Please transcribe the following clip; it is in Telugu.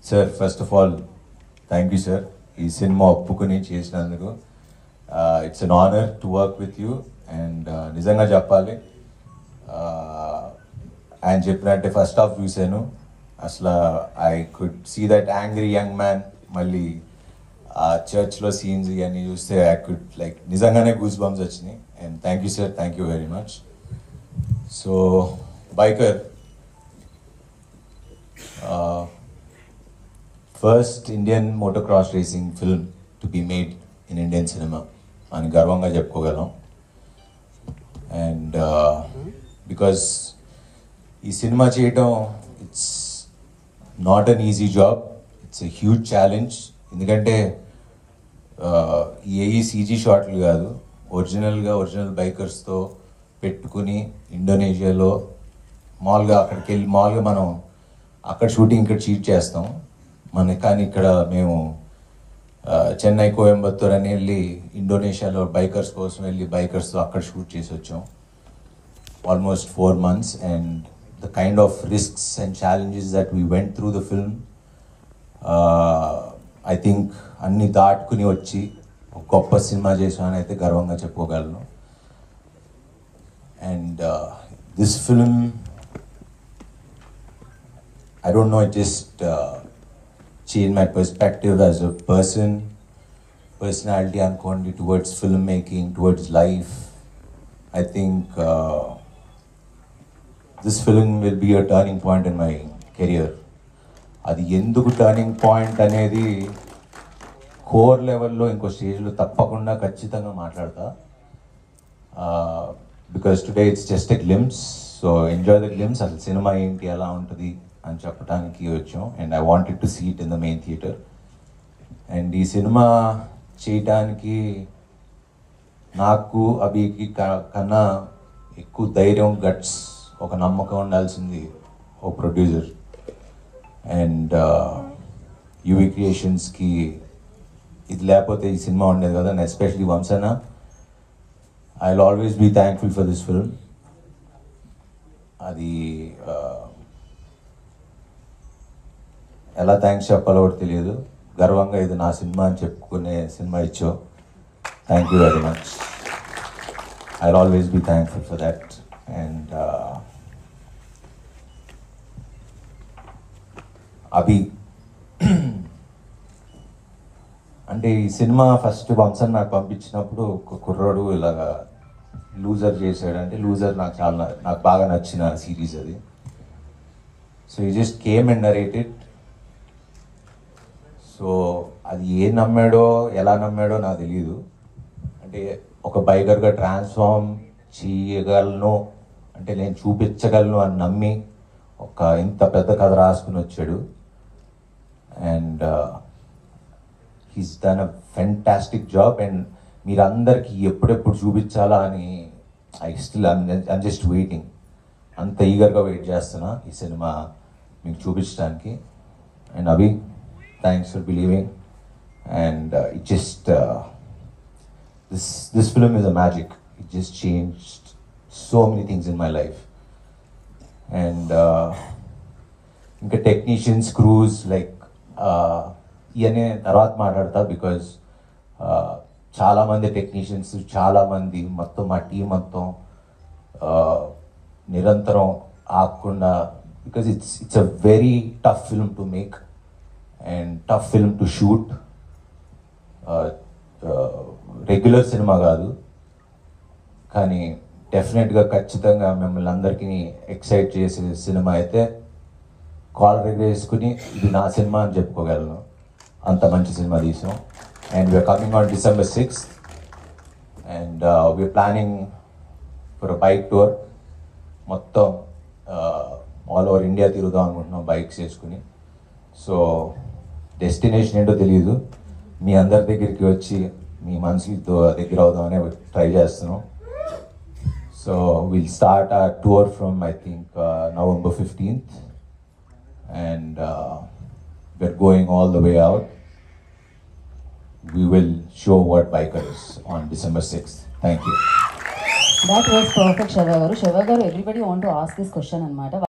Sir, first of all, thank you, sir. ఈ సినిమా ఒప్పుకుని చేసినందుకు it's an honour to work with you. And నిజంగా చెప్పాలి, ఆయన చెప్పినట్టే ఫస్ట్ హాఫ్ చూశాను. అసలు I could see that angry young man. మళ్ళీ ఆ చర్చ్లో సీన్స్ ఇవన్నీ చూస్తే ఐ కుడ్ లైక్ నిజంగానే గూస్ బంప్స్ వచ్చినాయి. And thank you sir, thank you very much. So biker first Indian motocross racing film to be made in Indian cinema అని గర్వంగా చెప్పుకోగలం. అండ్ బికాస్ ఈ సినిమా చేయటం it's not an easy job, it's a huge challenge. ఎందుకంటే ఏ సీజీ షాట్లు కాదు, ఒరిజినల్ బైకర్స్తో పెట్టుకుని ఇండోనేషియాలో మామూలుగా అక్కడికి వెళ్ళి మామూలుగా మనం అక్కడ షూటింగ్ ఇక్కడ షూట్ చేస్తాం. కానీ ఇక్కడ మేము చెన్నై, కోయంబత్తూర్ అని వెళ్ళి ఇండోనేషియాలో బైకర్స్ కోసం వెళ్ళి బైకర్స్తో అక్కడ షూట్ చేసి వచ్చాం almost 4 months. And the kind of risks and challenges that we went through the film, I think అన్ని దాటుకుని వచ్చి ఒక గొప్ప సినిమా చేసామని అయితే గర్వంగా చెప్పుకోగలను. And this film, I don't know, it just changed my perspective as a personality unconditionally towards filmmaking, towards life. I think this film will be a turning point in my career. అది ఎందుకు టర్నింగ్ పాయింట్ అనేది కోర్ లెవెల్లో ఇంకో స్టేజ్లో తప్పకుండా ఖచ్చితంగా మాట్లాడతా. Because today it's just a glimpse. So enjoy the glimpse. అసలు సినిమా ఏంటి, ఎలా ఉంటుంది అని చెప్పడానికి వచ్చాం. And I wanted to see it in the main theatre. అండ్ ఈ సినిమా చేయటానికి నాకు అభికి కన్నా ఎక్కువ ధైర్యం, గట్స్, ఒక నమ్మకం ఉండాల్సింది ఓ ప్రొడ్యూసర్. అండ్ యూవీ క్రియేషన్స్కి ఇది లేకపోతే ఈ సినిమా ఉండేది కదా. అండ్ ఎస్పెషలీ వంశన, I will always be thankful for this film. అది ఎలా థ్యాంక్స్ చెప్పాలో కూడా తెలియదు. గర్వంగా ఇది నా సినిమా అని చెప్పుకునే సినిమా ఇచ్చావు. Thank you very much. I will always be thankful for that. And Abhi, అంటే ఈ సినిమా ఫస్ట్ వంశన్ నాకు పంపించినప్పుడు ఒక కుర్రాడు ఇలాగా లూజర్ చేశాడు. అంటే లూజర్ నాకు బాగా నచ్చిన సిరీస్ అది. సో ఈ just came and narrated. So అది ఎలా నమ్మాడో నాకు తెలియదు. అంటే ఒక బైకర్గా ట్రాన్స్ఫార్మ్ చేయగలను, అంటే నేను చూపించగలను అని నమ్మి ఒక ఇంత పెద్ద కథ రాసుకుని వచ్చాడు. And he's done a fantastic job. And మీరందరికీ ఎప్పుడెప్పుడు చూపించాలా అని ఐమ్ జస్ట్ వెయిటింగ్. అంత ఈగర్గా వెయిట్ చేస్తున్నా ఈ సినిమా మీకు చూపించడానికి. And Abhi, thanks for believing. And it just this film is a magic. It just changed so many things in my life. And ఇంకా టెక్నీషియన్స్, క్రూస్, లైక్ ఇవన్నీ తర్వాత మాట్లాడతా. బికాజ్ చాలామంది టెక్నీషియన్స్, చాలామంది మొత్తం మా టీం మొత్తం నిరంతరం ఆగకుండా, because it's a very tough film to make and tough film to shoot. Regular cinema కాదు, కానీ డెఫినెట్గా ఖచ్చితంగా మిమ్మల్ని అందరికీ ఎక్సైట్ చేసే సినిమా అయితే కాలర్ ఎగరేసుకుని ఇది నా సినిమా అని చెప్పుకోగలను. అంత మంచి సినిమా తీసాం. And we're coming on December 6th. And we're planning for a bike tour. మొత్తం ఆల్ ఓవర్ ఇండియా తిరుగుదాం అనుకుంటున్నాం బైక్స్ వేసుకుని. సో డెస్టినేషన్ ఏంటో తెలియదు, మీ అందరి దగ్గరికి వచ్చి మీ మనసుతో దగ్గర అవుదామని ట్రై చేస్తున్నాం. సో విల్ స్టార్ట్ ఆ tour from I think November 15th. And we're going all the way out. We will show what bikers on December 6th. Thank you. That was perfect, Shiva garu. Shiva garu, everybody want to ask this question anamata.